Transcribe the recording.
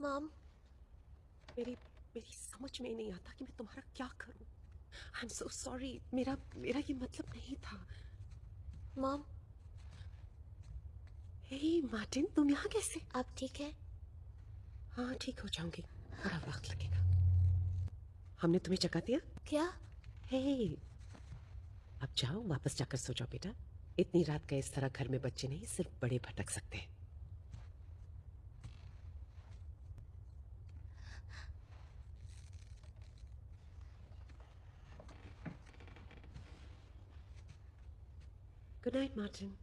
Mom. मेरी मेरी समझ में ही नहीं आता कि मैं तुम्हारा क्या करूं। I am so sorry. मेरा मेरा ये मतलब नहीं था। मॉम। हे मार्टिन, तुम यहाँ कैसे? आप ठीक है? हाँ, ठीक हो जाऊंगी, थोड़ा वक्त लगेगा। हमने तुम्हें जगा दिया? क्या? हे, अब जाओ, वापस जाकर सो जाओ बेटा। इतनी रात गए इस तरह घर में बच्चे नहीं, सिर्फ बड़े भटक सकते हैं। Good night Martin.